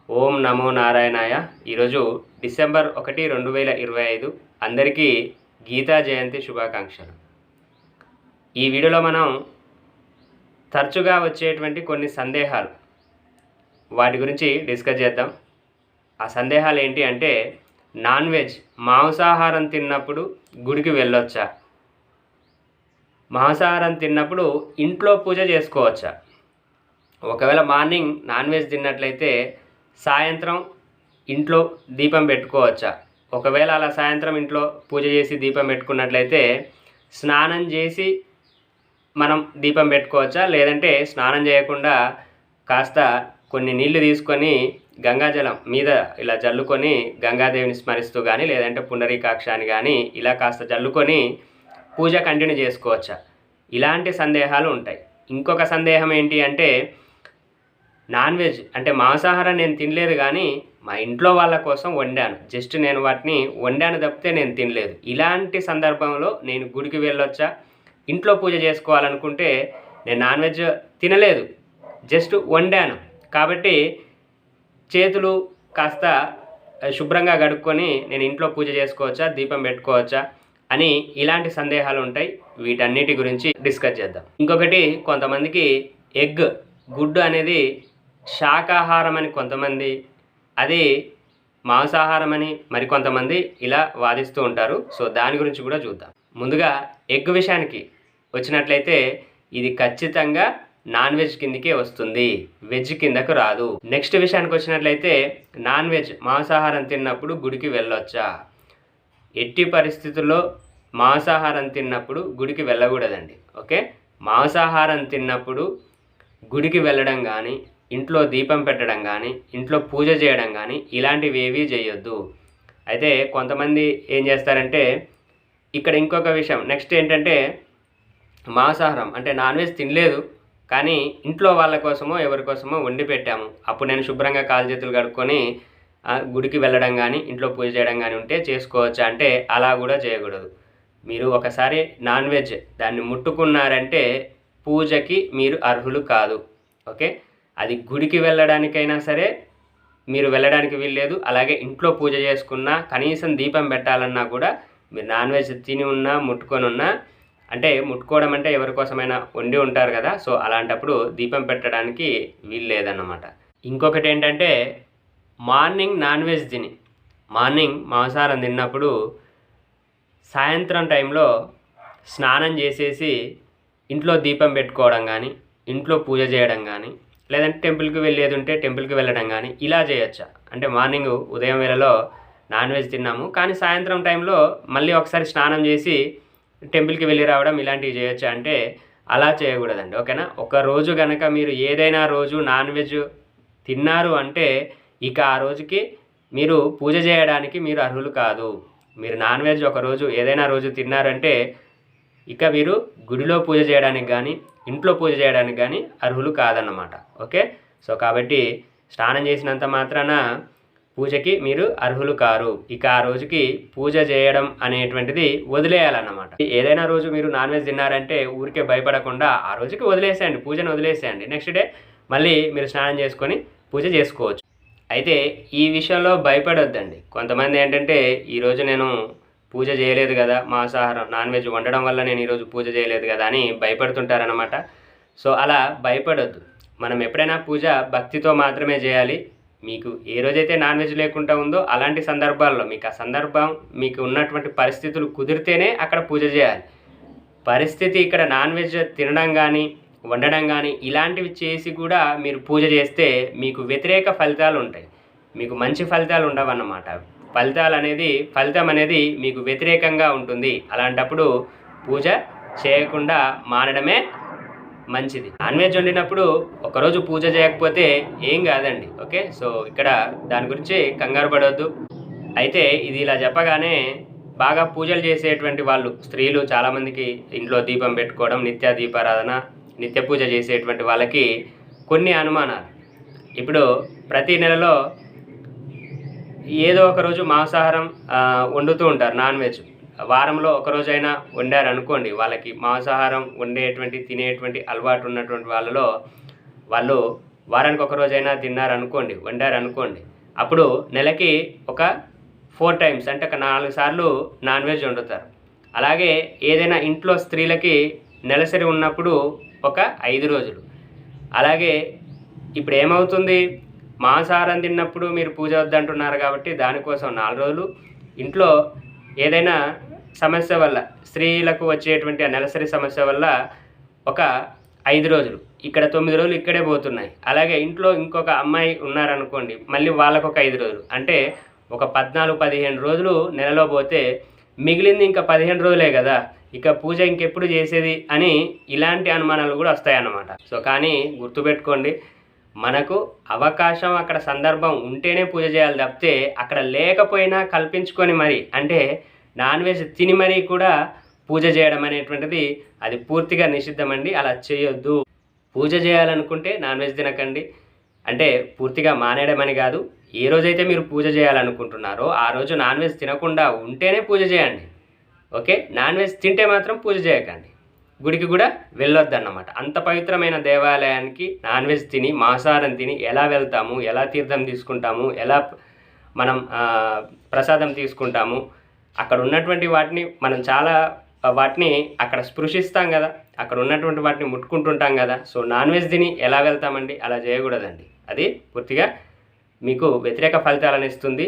ఓం నమో నారాయణాయ. ఈరోజు డిసెంబర్ 1, 2025 అందరికీ గీతా జయంతి శుభాకాంక్షలు. ఈ వీడియోలో మనం తరచుగా వచ్చేటువంటి కొన్ని సందేహాలు వాటి గురించి డిస్కస్ చేద్దాం. ఆ సందేహాలు ఏంటి అంటే, నాన్ వెజ్ మాంసాహారం తిన్నప్పుడు గుడికి వెళ్ళొచ్చా? మాంసాహారం తిన్నప్పుడు ఇంట్లో పూజ చేసుకోవచ్చా? ఒకవేళ మార్నింగ్ నాన్ వెజ్ తిన్నట్లయితే సాయంత్రం ఇంట్లో దీపం పెట్టుకోవచ్చా? ఒకవేళ అలా సాయంత్రం ఇంట్లో పూజ చేసి దీపం పెట్టుకున్నట్లయితే స్నానం చేసి మనం దీపం పెట్టుకోవచ్చా? లేదంటే స్నానం చేయకుండా కాస్త కొన్ని నీళ్లు తీసుకొని గంగాజలం మీద ఇలా జల్లుకొని గంగాదేవిని స్మరిస్తూ కానీ, లేదంటే పుండరీకాక్షాన్ని కానీ ఇలా కాస్త జల్లుకొని పూజ కంటిన్యూ చేసుకోవచ్చా? ఇలాంటి సందేహాలు ఉంటాయి. ఇంకొక సందేహం ఏంటి అంటే, నాన్ వెజ్ అంటే మాంసాహారం నేను తినలేదు కానీ మా ఇంట్లో వాళ్ళ కోసం వండాను, జస్ట్ నేను వాటిని వండాను తప్పితే నేను తినలేదు. ఇలాంటి సందర్భంలో నేను గుడికి వెళ్ళొచ్చా? ఇంట్లో పూజ చేసుకోవాలనుకుంటే నేను నాన్ వెజ్ తినలేదు, జస్ట్ వండాను కాబట్టి చేతులు కాస్త శుభ్రంగా కడుక్కొని నేను ఇంట్లో పూజ చేసుకోవచ్చా, దీపం పెట్టుకోవచ్చా అని ఇలాంటి సందేహాలు ఉంటాయి. వీటన్నిటి గురించి డిస్కస్ చేద్దాం. ఇంకొకటి, కొంతమందికి గుడ్డు అనేది శాకాహారం అని కొంతమంది, అది మాంసాహారం అని మరికొంతమంది ఇలా వాదిస్తూ ఉంటారు. సో దాని గురించి కూడా చూద్దాం. ముందుగా ఎగ్ విషయానికి వచ్చినట్లయితే ఇది ఖచ్చితంగా నాన్ వెజ్ కిందకే వస్తుంది, వెజ్ కిందకు రాదు. నెక్స్ట్ విషయానికి వచ్చినట్లయితే, నాన్ వెజ్ మాంసాహారం తిన్నప్పుడు గుడికి వెళ్ళొచ్చా? ఎట్టి పరిస్థితుల్లో మాంసాహారం తిన్నప్పుడు గుడికి వెళ్ళకూడదండి. ఓకే, మాంసాహారం తిన్నప్పుడు గుడికి వెళ్ళడం కానీ, ఇంట్లో దీపం పెట్టడం కానీ, ఇంట్లో పూజ చేయడం కానీ ఇలాంటివి ఏవీ చేయొద్దు. అయితే కొంతమంది ఏం చేస్తారంటే, ఇక్కడ ఇంకొక విషయం నెక్స్ట్ ఏంటంటే, మాంసాహారం అంటే నాన్ వెజ్ తినలేదు కానీ ఇంట్లో వాళ్ళ కోసమో ఎవరి కోసమో వండి పెట్టాము, అప్పుడు నేను శుభ్రంగా కాలు చేతులు కడుక్కొని గుడికి వెళ్ళడం కానీ ఇంట్లో పూజ చేయడం కానీ ఉంటే చేసుకోవచ్చా అంటే అలా కూడా చేయకూడదు. మీరు ఒకసారి నాన్ వెజ్ దాన్ని ముట్టుకున్నారంటే పూజకి మీరు అర్హులు కాదు. ఓకే, అది గుడికి వెళ్ళడానికైనా సరే మీరు వెళ్ళడానికి వీల్లేదు, అలాగే ఇంట్లో పూజ చేసుకున్నా కనీసం దీపం పెట్టాలన్నా కూడా మీరు నాన్ వెజ్ తిని ఉన్నా ముట్టుకొని ఉన్నా, అంటే ముట్టుకోవడం అంటే ఎవరి కోసమైనా వండి ఉంటారు కదా, సో అలాంటప్పుడు దీపం పెట్టడానికి వీలు లేదన్నమాట. ఇంకొకటి ఏంటంటే, మార్నింగ్ నాన్ వెజ్ తిని మార్నింగ్ మాంసాహారం తిన్నప్పుడు సాయంత్రం టైంలో స్నానం చేసేసి ఇంట్లో దీపం పెట్టుకోవడం కానీ, ఇంట్లో పూజ చేయడం కానీ, లేదంటే టెంపుల్కి వెళ్ళేది ఉంటే టెంపుల్కి వెళ్ళడం కానీ ఇలా చేయొచ్చా? అంటే మార్నింగ్ ఉదయం వేళలో నాన్ వెజ్ తిన్నాము కానీ సాయంత్రం టైంలో మళ్ళీ ఒకసారి స్నానం చేసి టెంపుల్కి వెళ్ళి రావడం ఇలాంటివి చేయొచ్చా అంటే అలా చేయకూడదండి. ఓకేనా, ఒక రోజు కనుక మీరు ఏదైనా రోజు నాన్ వెజ్ తిన్నారు అంటే ఇక ఆ రోజుకి మీరు పూజ చేయడానికి మీరు అర్హులు కాదు. మీరు నాన్ వెజ్ ఒకరోజు ఏదైనా రోజు తిన్నారంటే ఇక మీరు గుడిలో పూజ చేయడానికి కానీ ఇంట్లో పూజ చేయడానికి కానీ అర్హులు కాదన్నమాట. ఓకే, సో కాబట్టి స్నానం చేసినంత మాత్రాన పూజకి మీరు అర్హులు కారు. ఇక ఆ రోజుకి పూజ చేయడం అనేటువంటిది వదిలేయాలన్నమాట. ఏదైనా రోజు మీరు నాన్ వెజ్ తిన్నారంటే ఊరికే భయపడకుండా ఆ రోజుకి వదిలేసేయండి, పూజను వదిలేసేయండి. నెక్స్ట్ డే మళ్ళీ మీరు స్నానం చేసుకొని పూజ చేసుకోవచ్చు. అయితే ఈ విషయంలో భయపడొద్దండి. కొంతమంది ఏంటంటే, ఈరోజు నేను పూజ చేయలేదు కదా, మాంసాహారం నాన్ వెజ్ వండడం వల్ల నేను ఈరోజు పూజ చేయలేదు కదా అని భయపడుతుంటారనమాట. సో అలా భయపడొద్దు. మనం ఎప్పుడైనా పూజ భక్తితో మాత్రమే చేయాలి. మీకు ఏ రోజైతే నాన్ వెజ్ లేకుండా ఉందో అలాంటి సందర్భాల్లో మీకు ఆ సందర్భం మీకు ఉన్నటువంటి పరిస్థితులు కుదిరితేనే అక్కడ పూజ చేయాలి. పరిస్థితి ఇక్కడ నాన్ వెజ్ తినడం కానీ వండడం కానీ ఇలాంటివి చేసి కూడా మీరు పూజ చేస్తే మీకు వ్యతిరేక ఫలితాలు ఉంటాయి, మీకు మంచి ఫలితాలు ఉండవన్నమాట. ఫలితం అనేది మీకు వ్యతిరేకంగా ఉంటుంది. అలాంటప్పుడు పూజ చేయకుండా మానడమే మంచిది. నాన్ వెజ్ వండినప్పుడు ఒకరోజు పూజ చేయకపోతే ఏం కాదండి. ఓకే, సో ఇక్కడ దాని గురించి కంగారు పడవద్దు. అయితే ఇది ఇలా చెప్పగానే బాగా పూజలు చేసేటువంటి వాళ్ళు స్త్రీలు చాలామందికి ఇంట్లో దీపం పెట్టుకోవడం, నిత్య దీపారాధన, నిత్య పూజ చేసేటువంటి వాళ్ళకి కొన్ని అనుమానాలు. ఇప్పుడు ప్రతి నెలలో ఏదో ఒక రోజు మాంసాహారం వండుతూ ఉంటారు, నాన్ వెజ్. వారంలో ఒకరోజైనా వండారు అనుకోండి, వాళ్ళకి మాంసాహారం వండేటువంటి తినేటువంటి అలవాటు ఉన్నటువంటి వాళ్ళు వారానికి ఒక రోజైనా తిన్నారనుకోండి, వండారనుకోండి, అప్పుడు నెలకి ఒక 4 టైమ్స్ అంటే ఒక 4 సార్లు నాన్ వెజ్ వండుతారు. అలాగే ఏదైనా ఇంట్లో స్త్రీలకి నెలసరి ఉన్నప్పుడు ఒక 5 రోజులు. అలాగే ఇప్పుడు ఏమవుతుంది, మాంసాహారం తిన్నప్పుడు మీరు పూజ వద్దంటున్నారు కాబట్టి దానికోసం 4 రోజులు, ఇంట్లో ఏదైనా సమస్య వల్ల స్త్రీలకు వచ్చేటువంటి ఆ నెలసరి సమస్య వల్ల ఒక 5 రోజులు, ఇక్కడ 9 రోజులు ఇక్కడే పోతున్నాయి. అలాగే ఇంట్లో ఇంకొక అమ్మాయి ఉన్నారనుకోండి, మళ్ళీ వాళ్ళకొక 5 రోజులు, అంటే ఒక 14-15 రోజులు నెలలో పోతే మిగిలింది ఇంకా 15 రోజులే కదా, ఇక పూజ ఇంకెప్పుడు చేసేది అని ఇలాంటి అనుమానాలు కూడా వస్తాయన్నమాట. సో కానీ గుర్తుపెట్టుకోండి, మనకు అవకాశం అక్కడ సందర్భం ఉంటేనే పూజ చేయాలి తప్పితే అక్కడ లేకపోయినా కల్పించుకొని మరి, అంటే నాన్ వెజ్ తిని మరీ కూడా పూజ చేయడం అనేటువంటిది అది పూర్తిగా నిషిద్ధమండి. అలా చేయొద్దు. పూజ చేయాలనుకుంటే నాన్ వెజ్ తినకండి. అంటే పూర్తిగా మానేయడమని కాదు, ఏ రోజైతే మీరు పూజ చేయాలనుకుంటున్నారో ఆ రోజు నాన్ వెజ్ తినకుండా ఉంటేనే పూజ చేయండి. ఓకే, నాన్ వెజ్ తింటే మాత్రం పూజ చేయకండి, గుడికి కూడా వెళ్ళొద్దన్నమాట. అంత పవిత్రమైన దేవాలయానికి నాన్ వెజ్ తిని మాంసాహారం తిని ఎలా వెళ్తాము, ఎలా తీర్థం తీసుకుంటాము, ఎలా మనం ప్రసాదం తీసుకుంటాము, అక్కడ ఉన్నటువంటి వాటిని మనం చాలా వాటిని అక్కడ స్పృశిస్తాం కదా, అక్కడ ఉన్నటువంటి వాటిని ముట్టుకుంటుంటాం కదా. సో నాన్ వెజ్ తిని ఎలా వెళ్తామండి, అలా చేయకూడదండి. అది పూర్తిగా మీకు వ్యతిరేక ఫలితాలను ఇస్తుంది.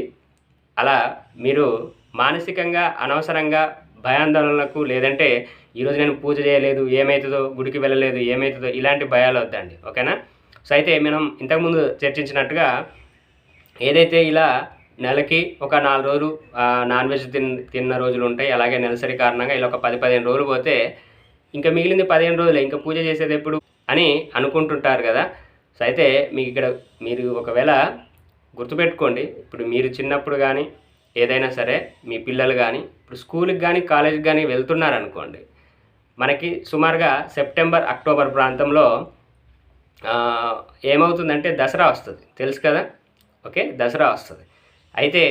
అలా మీరు మానసికంగా అనవసరంగా భయాందోళనలకు, లేదంటే ఈరోజు నేను పూజ చేయలేదు ఏమవుతుందో, గుడికి వెళ్ళలేదు ఏమవుతుందో, ఇలాంటి భయాలు వద్దండి. ఓకేనా. సో అయితే మనం ఇంతకుముందు చర్చించినట్టుగా ఏదైతే ఇలా నెలకి ఒక 4 రోజులు నాన్ వెజ్ తిన్న రోజులు ఉంటాయి, అలాగే నెలసరి కారణంగా ఇలా ఒక 10-15 రోజులు పోతే ఇంకా మిగిలింది 15 రోజులే, ఇంకా పూజ చేసేది ఎప్పుడు అని అనుకుంటుంటారు కదా. సో అయితే మీకు ఇక్కడ మీరు ఒకవేళ గుర్తుపెట్టుకోండి, ఇప్పుడు మీరు చిన్నప్పుడు కానీ ఏదైనా సరే మీ పిల్లలు కానీ ఇప్పుడు స్కూల్కి కానీ కాలేజీకి కానీ వెళ్తున్నారనుకోండి, మనకి సుమారుగా సెప్టెంబర్ అక్టోబర్ ప్రాంతంలో ఏమవుతుందంటే దసరా వస్తుంది, తెలుసు కదా. ఓకే, దసరా వస్తుంది. అయితే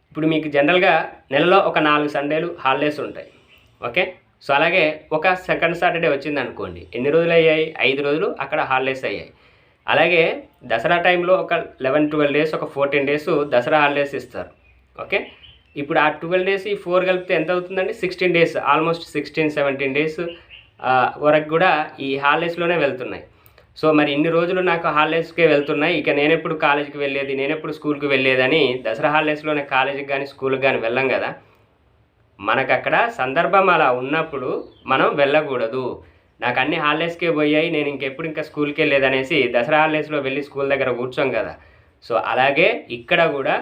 ఇప్పుడు మీకు జనరల్గా నెలలో ఒక 4 సండేలు హాలిడేస్ ఉంటాయి. ఓకే, సో అలాగే ఒక సెకండ్ సాటర్డే వచ్చింది అనుకోండి, ఎన్ని రోజులు అయ్యాయి, 5 రోజులు అక్కడ హాలిడేస్ అయ్యాయి. అలాగే దసరా టైంలో ఒక 11-12 డేస్, ఒక 14 డేస్ దసరా హాలిడేస్ ఇస్తారు. ఓకే, ఇప్పుడు ఆ 12 డేస్ ఈ 4 కలిపితే ఎంత అవుతుందండి, 16 డేస్, ఆల్మోస్ట్ 16-17 డేస్ వరకు కూడా ఈ హాలిడేస్లోనే వెళ్తున్నాయి. సో మరి ఇన్ని రోజులు నాకు హాలిడేస్కే వెళ్తున్నాయి, ఇక నేనెప్పుడు కాలేజీకి వెళ్ళేది, నేనెప్పుడు స్కూల్కి వెళ్ళేదని దసరా హాలిడేస్లోనే కాలేజీకి కానీ స్కూల్కి కానీ వెళ్ళం కదా. మనకు అక్కడ సందర్భం అలా ఉన్నప్పుడు మనం వెళ్ళకూడదు. నాకు అన్ని హాలిడేస్కే పోయాయి, నేను ఇంకెప్పుడు ఇంకా స్కూల్కి వెళ్ళేదనేసి దసరా హాలిడేస్లో వెళ్ళి స్కూల్ దగ్గర కూర్చోం కదా. సో అలాగే ఇక్కడ కూడా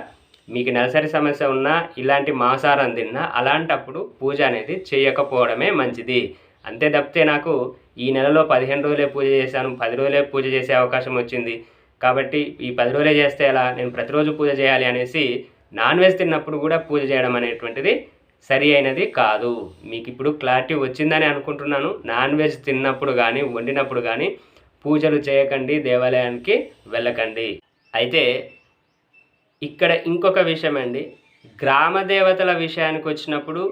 మీకు నెలసరి సమస్య ఉన్నా, ఇలాంటి మాంసాహారం తిన్నా, అలాంటప్పుడు పూజ అనేది చేయకపోవడమే మంచిది. అంతే తప్పితే నాకు ఈ నెలలో 15 రోజులే పూజ చేశాను, 10 రోజులే పూజ చేసే అవకాశం వచ్చింది కాబట్టి ఈ 10 రోజులే చేస్తే ఎలా, నేను ప్రతిరోజు పూజ చేయాలి అనేసి నాన్ వెజ్ తిన్నప్పుడు కూడా పూజ చేయడం అనేటువంటిది సరి అయినది కాదు. మీకు ఇప్పుడు క్లారిటీ వచ్చిందని అనుకుంటున్నాను. నాన్ వెజ్ తిన్నప్పుడు కానీ వండినప్పుడు కానీ పూజలు చేయకండి, దేవాలయానికి వెళ్ళకండి. అయితే ఇక్కడ ఇంకొక విషయం అండి, గ్రామ దేవతల విషయానికి వచ్చినప్పుడు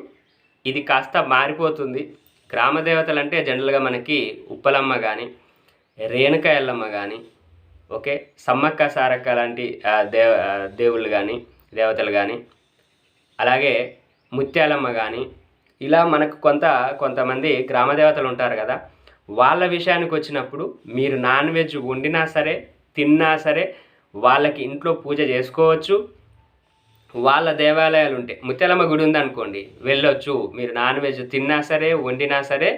ఇది కాస్త మారిపోతుంది. గ్రామ దేవతలు అంటే జనరల్గా మనకి ఉప్పలమ్మ కానీ, రేణుక ఎల్లమ్మ కానీ, ఓకే, సమ్మక్క సారక్క లాంటి దేవుళ్ళు కానీ, దేవతలు కానీ, అలాగే ముత్యాలమ్మ కానీ, ఇలా మనకు కొంతమంది గ్రామ దేవతలు ఉంటారు కదా. వాళ్ళ విషయానికి వచ్చినప్పుడు మీరు నాన్ వెజ్ వండినా సరే తిన్నా సరే వాళ్ళకి ఇంట్లో పూజ చేసుకోవచ్చు. వాళ్ళ దేవాలయాలు ఉంటాయి, ముత్యాలమ్మ గుడి ఉందనుకోండి, వెళ్ళొచ్చు. మీరు నాన్ వెజ్ తిన్నా సరే వండినా సరే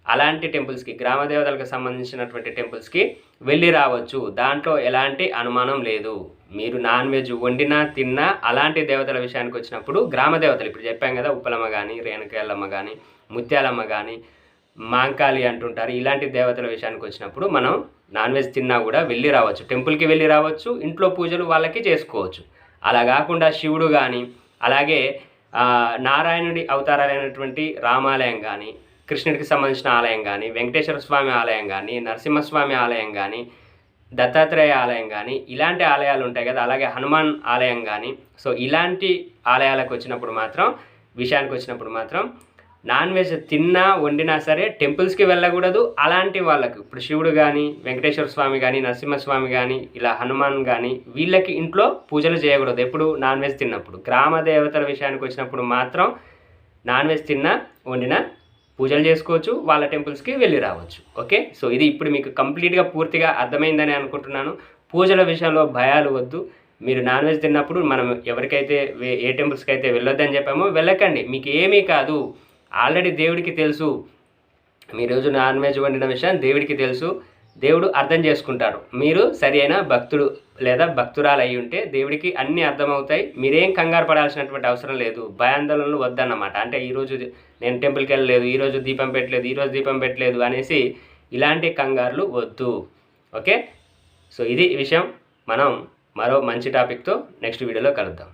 అలాంటి టెంపుల్స్కి, గ్రామ దేవతలకు సంబంధించినటువంటి టెంపుల్స్కి వెళ్ళి రావచ్చు. దాంట్లో ఎలాంటి అనుమానం లేదు. మీరు నాన్ వెజ్ వండినా తిన్నా అలాంటి దేవతల విషయానికి వచ్చినప్పుడు గ్రామ దేవతలు ఇప్పుడు చెప్పాం కదా, ఉప్పలమ్మ కానీ, రేణుకేళ్ళమ్మ కానీ, ముత్యాలమ్మ కానీ, మాంకాళి అంటుంటారు, ఇలాంటి దేవతల విషయానికి వచ్చినప్పుడు మనం నాన్ వెజ్ తిన్నా కూడా వెళ్ళి రావచ్చు, టెంపుల్కి వెళ్ళి రావచ్చు, ఇంట్లో పూజలు వాళ్ళకి చేసుకోవచ్చు. అలా కాకుండా శివుడు కానీ, అలాగే నారాయణుడి అవతారాలైనటువంటి రామాలయం కానీ, కృష్ణుడికి సంబంధించిన ఆలయం కానీ, వెంకటేశ్వర స్వామి ఆలయం కానీ, నరసింహస్వామి ఆలయం కానీ, దత్తాత్రేయ ఆలయం కానీ, ఇలాంటి ఆలయాలు ఉంటాయి కదా, అలాగే హనుమాన్ ఆలయం కానీ. సో ఇలాంటి ఆలయాలకు విషయానికి వచ్చినప్పుడు మాత్రం నాన్ వెజ్ తిన్నా వండినా సరే టెంపుల్స్కి వెళ్ళకూడదు. అలాంటి వాళ్ళకు ఇప్పుడు శివుడు కానీ, వెంకటేశ్వర స్వామి కానీ, నరసింహస్వామి కానీ, ఇలా హనుమాన్ కానీ వీళ్ళకి ఇంట్లో పూజలు చేయకూడదు ఎప్పుడు నాన్ వెజ్ తిన్నప్పుడు. గ్రామ దేవతల విషయానికి వచ్చినప్పుడు మాత్రం నాన్ వెజ్ తిన్నా వండినా పూజలు చేసుకోవచ్చు, వాళ్ళ టెంపుల్స్కి వెళ్ళి రావచ్చు. ఓకే, సో ఇది ఇప్పుడు మీకు కంప్లీట్గా పూర్తిగా అర్థమైందని అనుకుంటున్నాను. పూజల విషయంలో భయాలు వద్దు. మీరు నాన్ వెజ్ తిన్నప్పుడు మనం ఎవరికైతే ఏ టెంపుల్స్కి అయితే వెళ్ళొద్దని చెప్పామో వెళ్ళకండి, మీకు ఏమీ కాదు. ఆల్రెడీ దేవుడికి తెలుసు మీరు రోజు నాన్ వెజ్ వండిన విషయం దేవుడికి తెలుసు, దేవుడు అర్థం చేసుకుంటారు. మీరు సరి అయిన భక్తుడు లేదా భక్తురాలు అయి ఉంటే దేవుడికి అన్నీ అర్థమవుతాయి. మీరేం కంగారు పడాల్సినటువంటి అవసరం లేదు. భయాందోళనలు వద్దన్నమాట. అంటే ఈరోజు నేను టెంపుల్కి వెళ్ళలేదు, ఈరోజు దీపం పెట్టలేదు, ఈరోజు దీపం పెట్టలేదు అనేసి ఇలాంటి కంగారులు వద్దు. ఓకే, సో ఇది విషయం. మనం మరో మంచి టాపిక్తో నెక్స్ట్ వీడియోలో కలుద్దాం.